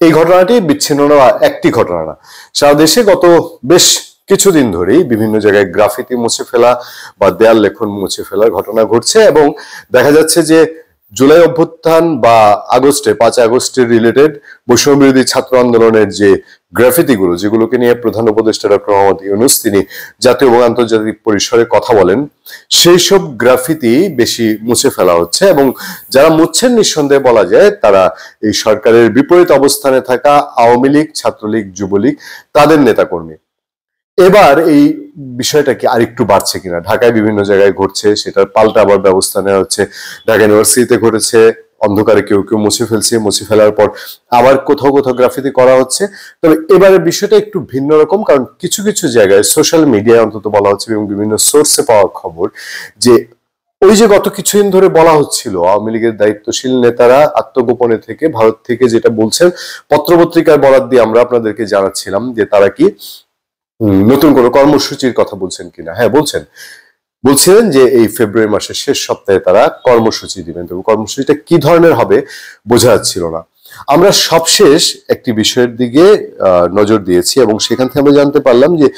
এই ঘটনাটি বিচ্ছিন্ন না, একটি ঘটনা না, সারা দেশে গত বেশ কিছুদিন ধরেই বিভিন্ন জায়গায় গ্রাফিতি মুছে ফেলা বা দেয়াল লেখন মুছে ফেলার ঘটনা ঘটছে। এবং দেখা যাচ্ছে যে জুলাই অভ্যুত্থান বা আগস্টে 5 আগস্টের রিলেটেড বৈষম্য বিরোধী ছাত্র আন্দোলনের যে গ্রাফিতি গুলো, যেগুলোকে নিয়ে প্রধান উপদেষ্টা ডক্টর মোহাম্মদ ইউনূস তিনি জাতীয় এবং আন্তর্জাতিক পরিসরে কথা বলেন, সেই সব গ্রাফিতি বেশি মুছে ফেলা হচ্ছে। এবং যারা মুছছেন নিঃসন্দেহে বলা যায় তারা এই সরকারের বিপরীত অবস্থানে থাকা আওয়ামী লীগ, ছাত্রলীগ, যুবলীগ তাদের নেতাকর্মী। এবার এই বিষয়টা কি আরেকটু বাড়ছে কিনা, ঢাকায় বিভিন্ন জায়গায় ঘটছে, সেটার পাল্টা আবার ব্যবস্থা নেওয়া হচ্ছে। ঢাকা ইউনিভার্সিটিতে ঘটেছে, অন্ধকারে কেউ কেউ মুছে ফেলছে, মুছে ফেলার পর আবার কোথাও কোথাও গ্রাফিতি করা হচ্ছে। তবে এবারের বিষয়টা একটু ভিন্ন রকম, কারণ কিছু কিছু জায়গায় সোশ্যাল মিডিয়ায় অন্তত বলা হচ্ছে এবং বিভিন্ন সোর্সে পাওয়া খবর যে ওই যে গত কিছুদিন ধরে বলা হচ্ছিল আওয়ামী লীগের দায়িত্বশীল নেতারা আত্মগোপনে থেকে ভারত থেকে যেটা বলছেন, পত্রপত্রিকার বরাত দিয়ে আমরা আপনাদেরকে জানাচ্ছিলাম যে তারা কি নতুন কোনো কর্মসূচির কথা বলছেন কিনা। হ্যাঁ বলছিলেন যে এই ফেব্রুয়ারি মাসের শেষ সপ্তাহে তারা কর্মসূচি দিবেন, তবে কর্মসূচিটা কি ধরনের হবে বোঝা যাচ্ছিল না। আমরা সবশেষ একটি বিষয়ের দিকে নজর দিয়েছি এবং সেখান থেকে আমরা জানতে পারলাম যে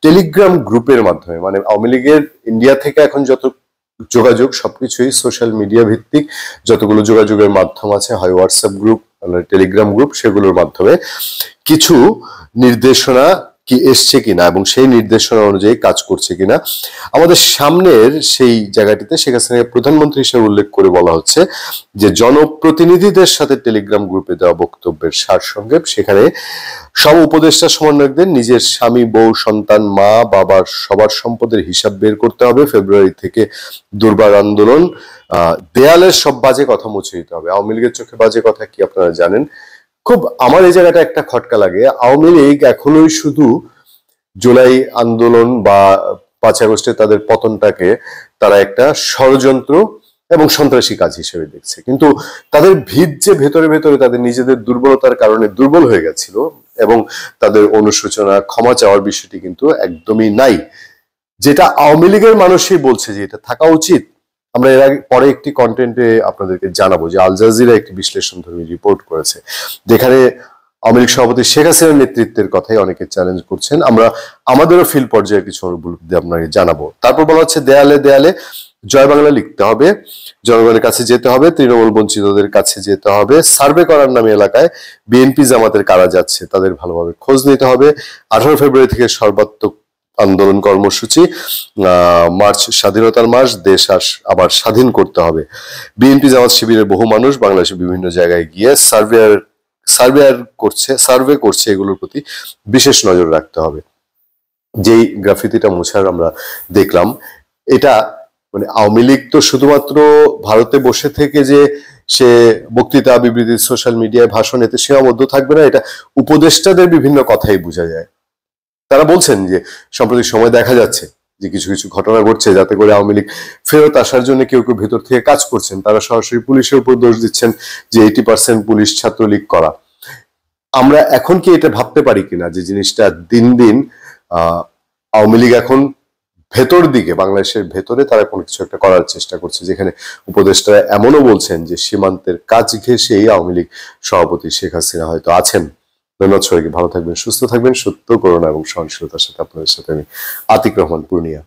টেলিগ্রাম গ্রুপের মাধ্যমে, মানে আওয়ামী লীগের ইন্ডিয়া থেকে এখন যত যোগাযোগ সবকিছুই সোশ্যাল মিডিয়া ভিত্তিক, যতগুলো যোগাযোগের মাধ্যম আছে, হয় হোয়াটসঅ্যাপ গ্রুপ, টেলিগ্রাম গ্রুপ, সেগুলোর মাধ্যমে কিছু নির্দেশনা কি এসছে কিনা এবং সেই নির্দেশনা অনুযায়ী কাজ করছে কিনা। আমাদের সামনের সেই জায়গাটিতে শেখ হাসিনাকে প্রধানমন্ত্রী হিসেবে উল্লেখ করে বলা হচ্ছে যে জনপ্রতিনিধিদের সাথে টেলিগ্রাম গ্রুপে দেওয়া বক্তব্যের সারসংক্ষেপ, সেখানে সব উপদেষ্টা সমন্বয়কদের নিজের স্বামী, বউ, সন্তান, মা, বাবার সবার সম্পদের হিসাব বের করতে হবে। ফেব্রুয়ারি থেকে দুর্বার আন্দোলন, দেয়ালের সব বাজে কথা মুছে দিতে হবে। আওয়ামী লীগের চোখে বাজে কথা কি আপনারা জানেন। খুব আমার এই জায়গাটা একটা খটকা লাগে, আওয়ামী লীগ এখনোই শুধু জুলাই আন্দোলন বা 5 আগস্টে তাদের পতনটাকে তারা একটা ষড়যন্ত্র এবং সন্ত্রাসী কাজ হিসেবে দেখছে, কিন্তু তাদের ভিত যে ভেতরে ভেতরে তাদের নিজেদের দুর্বলতার কারণে দুর্বল হয়ে গেছিল এবং তাদের অনুশোচনা, ক্ষমা চাওয়ার বিষয়টি কিন্তু একদমই নাই, যেটা আওয়ামী লীগের মানুষই বলছে যে এটা থাকা উচিত। আমরা এর আগে পরে একটি কন্টেন্টে আপনাদেরকে জানাবো যে আল জাজিরা একটি বিশ্লেষণধর্মী রিপোর্ট করেছে, যেখানে আওয়ামী লীগ সভাপতি শেখ হাসিনার নেতৃত্বের কথাই অনেকে চ্যালেঞ্জ করছেন। আমরা আমাদেরও ফিল পর্যায়ে কিছু উপলব্ধি আপনাকে জানাবো। তারপর বলা হচ্ছে দেয়ালে দেয়ালে জয় বাংলা লিখতে হবে, জনগণের কাছে যেতে হবে, তৃণমূল বঞ্চিতদের কাছে যেতে হবে, সার্ভে করার নামে এলাকায় বিএনপি জামাতের কারা যাচ্ছে তাদের ভালোভাবে খোঁজ নিতে হবে। 18 ফেব্রুয়ারি থেকে সর্বাত্মক আন্দোলন কর্মসূচি, মার্চ মার্চ মাস, দেশ আবার স্বাধীন করতে হবে। বিএনপি জামাত শিবিরের বহু মানুষ বাংলাদেশের বিভিন্ন জায়গায় গিয়ে সার্ভে করছে, এগুলোর প্রতি বিশেষ নজর রাখতে হবে। যেই গ্রাফিতিটা মোছার আমরা দেখলাম, এটা মানে আওয়ামী লীগ তো শুধুমাত্র ভারতে বসে থেকে যে সে বক্তৃতা, বিবৃতি, সোশ্যাল মিডিয়ায় ভাষণ এতে সীমাবদ্ধ থাকবে না, এটা উপদেষ্টাদের বিভিন্ন কথাই বোঝা যায়। তারা বলছেন যে সাম্প্রতিক সময় দেখা যাচ্ছে যে কিছু কিছু ঘটনা ঘটছে যাতে করে আওয়ামী লীগ ফেরত আসার জন্য কেউ কেউ ভেতর থেকে কাজ করছেন। তারা সরাসরি পুলিশের উপর দোষ দিচ্ছেন যে 80% পুলিশ ছাত্রলীগ করা। আমরা এখন কি এটা ভাবতে পারি কিনা যে জিনিসটা দিন দিন আওয়ামী লীগ এখন ভেতর দিকে, বাংলাদেশের ভেতরে তারা কোনো কিছু একটা করার চেষ্টা করছে, যেখানে উপদেষ্টারা এমনও বলছেন যে সীমান্তের কাজ ঘেঁষেই আওয়ামী লীগ সভাপতি শেখ হাসিনা হয়তো আছেন। ধন্যবাদ সবাইকে, ভালো থাকবেন, সুস্থ থাকবেন। সত্য, করুণা এবং সহনশীলতার সাথে আপনাদের সাথে আমি আতিক রহমান, পূর্ণিয়া।